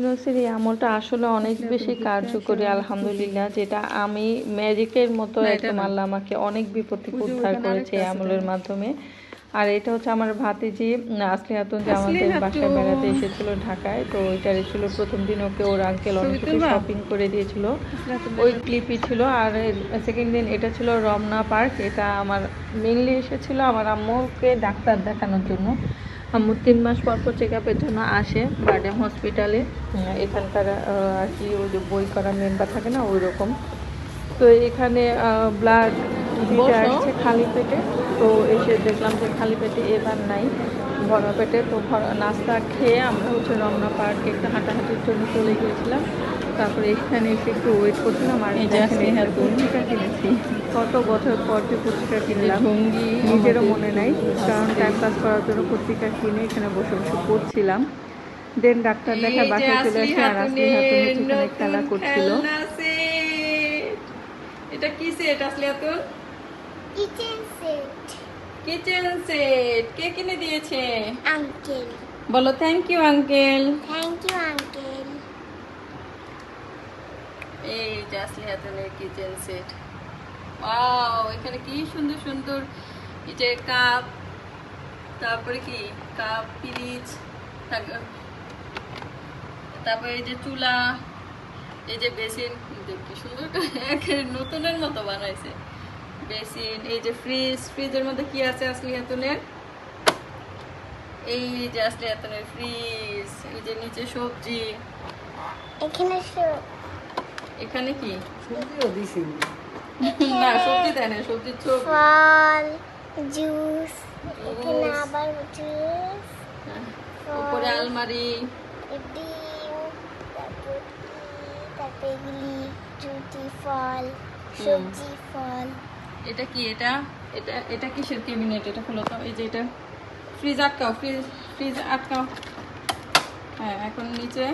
ইউনুসের এই আমলটা আসলে অনেক বেশি কার্যকরী আলহামদুলিল্লাহ, যেটা আমি ম্যাজিকের মতো একদম আল্লাহ আমাকে অনেক বিপদ থেকে উদ্ধার করেছে এই আমলের মাধ্যমে। আর এটা হচ্ছে আমার ভাতিজি আসলি খাতুন, যে আমাদের বাসায় বেড়াতে এসেছিল ঢাকায়। তো ওইটারই ছিল প্রথম দিন, ওকে ওর আঙ্কেল অনেক কিছু শপিং করে দিয়েছিল, ওই ক্লিপই ছিল। আর সেকেন্ড দিন এটা ছিল রমনা পার্ক। এটা আমার মেনলি এসেছিল আমার আম্মুকে ডাক্তার দেখানোর জন্য। আম্মু 3 মাস পর পর চেক আপের জন্য আসে বারডেম হসপিটালে। এখানকার আর কি ওই যে বই করা মেম্বার থাকে না, ওই রকম। তো এখানে ব্লাড দিতে আসছে খালি পেটে। তো এসে দেখলাম যে খালি পেটে এবার নাই, ভরা পেটে। তো নাস্তা খেয়ে আমরা হচ্ছে রমনা পার্কে একটু হাঁটাহাঁটির জন্য চলে গিয়েছিলাম। তারপরে এখানে এসে একটু ওয়েট করছিলাম। আর পত্রিকা কিনেছি, কত বছর পর যে পত্রিকা কিনলাম নিজেরও মনে নাই, কারণ টাইম পাস করার জন্য পত্রিকা কিনে এখানে বসে বসে পড়ছিলাম। দেন ডাক্তার দেখা বাসায় চলে আসে। আর আসলি হাতুন সেখানে খেলা করছিল। এটা কি সেট আসলে হাতুন? Kitchen set. কিচেন সেট কে কিনে দিয়েছে? আঙ্কেল। বলো thank you uncle. Thank you uncle. এই যে আসলি হাতুনের কিচেন সেট। ওয়াও, এখানে কি সুন্দর সুন্দর এই যে কাপ, তারপরে কি কাপ, পিরিচ, তারপরে এই যে চুলা, এই যে বেসিন, কি সুন্দর নতুনের মতো বানাইছে বেসিন। এই যে ফ্রিজের মধ্যে কি আছে আসলি হাতুনের? এই যে আসলি হাতুনের ফ্রিজ। এই যে নিচে সবজি, এখানে কি সবজিও দিছি না, সবজি দেয় না, সবজির ছোপ, ফল, জুস, এখানে আবার জুস, উপরে আলমারি, ডিম, তারপর এগুলি জুটি, ফল, সবজি, ফল। এটা কি? এটা এটা এটা কিসের ক্যাবিনেট? এটা খুলো তো। এই যে এটা ফ্রিজ আটকাও, ফ্রিজ আটকাও। হ্যাঁ, এখন নিচে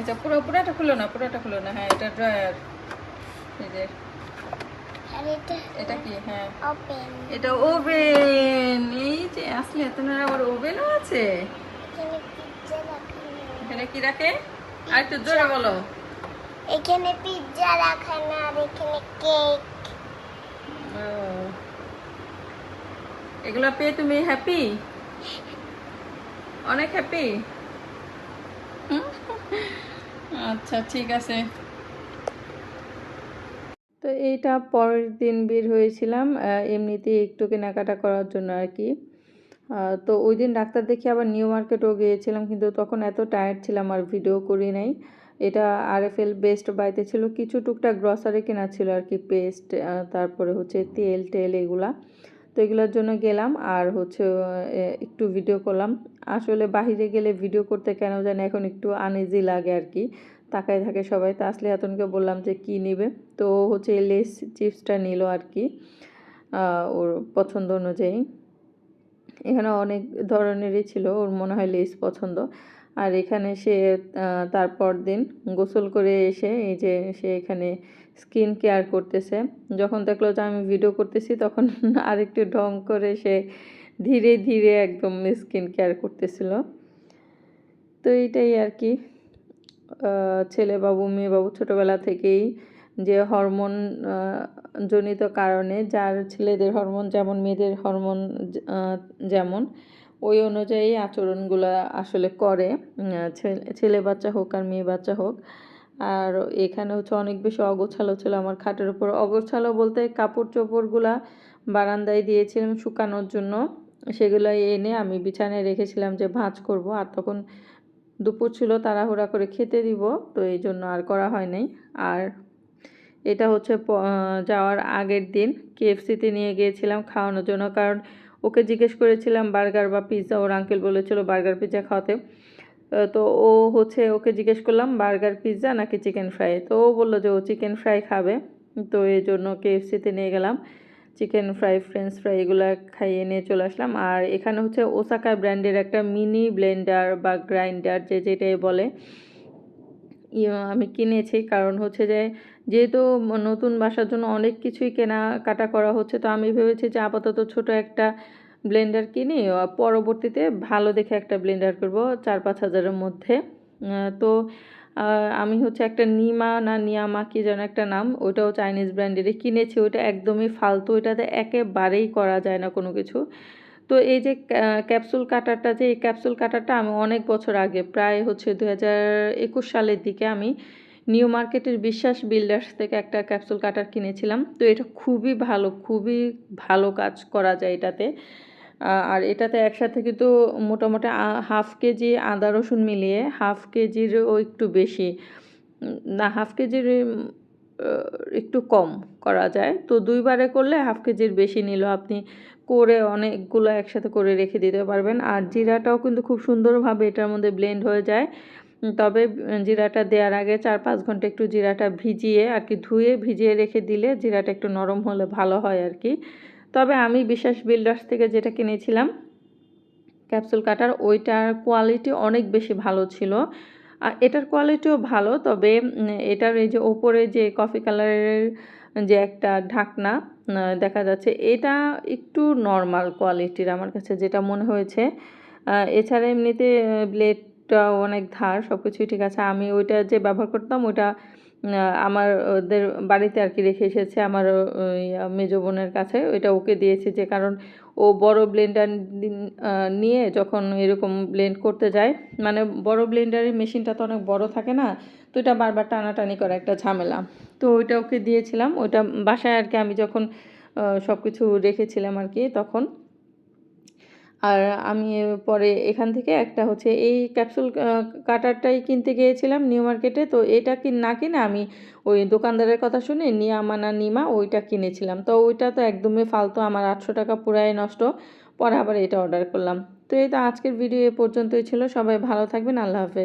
এটা পুরোটা খুলো না, পুরোটা খুলো না। হ্যাঁ, এটা ড্রয়ার। এই যে আর এটা কি? হ্যাঁ, ওপেন। এটা ওভেন। এই যে আসলে তোমার আবার ওভেনও আছে। এখানে পিৎজা রাখা। এখানে কি রাখে? আর একটু জোরে বলো। এখানে পিৎজা রাখা না, আর এখানে কেক। এগুলো পেয়ে তুমি হ্যাপি? অনেক হ্যাপি? আচ্ছা, ঠিক আছে। তো এইটা পরের দিন বের হয়েছিলাম এমনিতেই একটু কেনাকাটা করার জন্য আর কি। তো ওই দিন ডাক্তার দেখে আবার নিউ মার্কেটও গিয়েছিলাম, কিন্তু তখন এত টায়ার্ড ছিলাম আর ভিডিও করি নাই। এটা আরএফএল বেস্ট বাইতে ছিল, কিছু টুকটাক গ্রসারি কেনা ছিল আর কি, পেস্ট, তারপরে হচ্ছে তেল এগুলা। তো এগুলোর জন্য গেলাম আর হচ্ছে একটু ভিডিও করলাম। আসলে বাহিরে গেলে ভিডিও করতে কেন জানি এখন একটু আনইজি লাগে আর কি, তাকায় থাকে সবাই। তো আসলে হাতুনকে বললাম যে কি নিবে, তো হচ্ছে লেস চিপসটা নিল আর কি ওর পছন্দ অনুযায়ী। এখানে অনেক ধরনেরই ছিল, ওর মনে হয় লেস পছন্দ। আর এখানে সে তারপর দিন গোসল করে এসে এই যে সে এখানে স্কিন কেয়ার করতেছে। যখন দেখলো যে আমি ভিডিও করতেছি তখন আরেকটু ঢং করে সে ধীরে ধীরে একদম স্কিন কেয়ার করতেছিল। তো এইটাই আর কি, ছেলে বাবু মেয়ে বাবু ছোটোবেলা থেকেই যে হরমোন জনিত কারণে, যার ছেলেদের হরমোন যেমন মেয়েদের হরমোন যেমন, ওই অনুযায়ী আচরণগুলো আসলে করে, ছেলে বাচ্চা হোক আর মেয়ে বাচ্চা হোক। আর এখানে হচ্ছে অনেক বেশি অগোছালো ছিল আমার খাটের উপর। অগোছালো বলতে কাপড় চোপড়গুলা বারান্দায় দিয়েছিলাম শুকানোর জন্য, সেগুলো এনে আমি বিছানায় রেখেছিলাম যে ভাঁজ করব। আর তখন দুপুর ছিল, তাড়াহুড়া করে খেতে দিব, তো এই জন্য আর করা হয় নাই। আর এটা হচ্ছে যাওয়ার আগের দিন কেএফসিতে নিয়ে গিয়েছিলাম খাওয়ানোর জন্য, কারণ ওকে জিজ্ঞেস করেছিলাম বার্গার বা পিৎজা, ওর আঙ্কেল বলেছিল বার্গার পিৎজা খাওয়াতে। তো ও হচ্ছে ওকে জিজ্ঞেস করলাম বার্গার পিৎজা নাকি চিকেন ফ্রাই, তো ও বললো যে ও চিকেন ফ্রাই খাবে। তো এই জন্য কেএফসিতে নিয়ে গেলাম, চিকেন ফ্রাই, ফ্রেঞ্চ ফ্রাই এগুলো খাইয়ে নিয়ে চলে আসলাম। আর এখানে হচ্ছে ওসাকা ব্র্যান্ডের একটা মিনি ব্লেন্ডার বা গ্রাইন্ডার যেটাই বলে, আমি কিনেছি। কারণ হচ্ছে যেহেতু নতুন বাসার জন্য অনেক কিছুই কেনাকাটা করা হচ্ছে, তো আমি ভেবেছি যে আপাতত ছোট একটা ব্লেন্ডার কিনি পরবর্তীতে ভালো দেখে একটা ব্লেন্ডার করব 4-5 হাজারের মধ্যে। তো আমি হচ্ছে একটা নিমা না নিয়ামা কি যেন একটা নাম, ওটাও চাইনিজ ব্র্যান্ডেরই কিনেছি। ওটা একদমই ফালতু, ওটাতে একেবারেই করা যায় না কোনো কিছু। তো এই যে ক্যাপসুল কাটারটা, যে এই ক্যাপসুল কাটারটা আমি অনেক বছর আগে প্রায় হচ্ছে 2021 সালের দিকে আমি নিউ মার্কেটের বিশ্বাস বিল্ডার্স থেকে একটা ক্যাপসুল কাটার কিনেছিলাম। তো এটা খুবই ভালো, খুবই ভালো কাজ করা যায় এটাতে। আর এটাতে একসাথে কিন্তু মোটামুটি 1/2 কেজি আদা রসুন মিলিয়ে 1/2 কেজিরও একটু বেশি, না 1/2 কেজির একটু কম করা যায়। তো 2 বারে করলে 1/2 কেজির বেশি নিল, আপনি করে অনেকগুলো একসাথে করে রেখে দিতে পারবেন। আর জিরাটাও কিন্তু খুব সুন্দরভাবে এটার মধ্যে ব্লেন্ড হয়ে যায়। তবে জিরাটা দেওয়ার আগে 4-5 ঘন্টা একটু জিরাটা ভিজিয়ে আর কি, ধুয়ে ভিজিয়ে রেখে দিলে জিরাটা একটু নরম হলে ভালো হয় আর কি। তবে আমি বিশ্বাস বিল্ডার্স থেকে যেটা কিনেছিলাম ক্যাপসুল কাটার, ওইটার কোয়ালিটি অনেক বেশি ভালো ছিল। এটার কোয়ালিটিও ভালো, তবে এটার এই যে ওপরে যে কফি কালারের যে একটা ঢাকনা দেখা যাচ্ছে, এটা একটু নর্মাল কোয়ালিটির আমার কাছে যেটা মনে হয়েছে। এছাড়া এমনিতে ব্লেডটা অনেক ধার, সব কিছুই ঠিক আছে। আমি ওইটা যে ব্যবহার করতাম ওইটা আমার ওদের বাড়িতে আর কি রেখে এসেছে আমার মেজো বোনের কাছে। ওইটা ওকে দিয়েছি, যে কারণ ও বড় ব্লেন্ডার নিয়ে যখন এরকম ব্লেন্ড করতে যায়, মানে বড় ব্লেন্ডারের মেশিনটা তো অনেক বড় থাকে না, তো এটা বারবার টানাটানি করা একটা ঝামেলা। তো ওইটা ওকে দিয়েছিলাম, ওইটা বাসায় আর কি আমি যখন সব কিছু রেখেছিলাম আর কি তখন। আর আমি পরে এখান থেকে একটা হচ্ছে এই ক্যাপসুল কাটারটাই কিনতে গিয়েছিলাম নিউ মার্কেটে। তো এটা না কিনে আমি ওই দোকানদারের কথা শুনে নিয়ামা না নিমা ওইটা কিনেছিলাম। তো ওইটা তো একদমই ফালতু, আমার 800 টাকা পুরাই নষ্ট। পরে আবার এটা অর্ডার করলাম। তো এই তো আজকের ভিডিও এ পর্যন্তই ছিল। সবাই ভালো থাকবেন। আল্লাহ হাফেজ।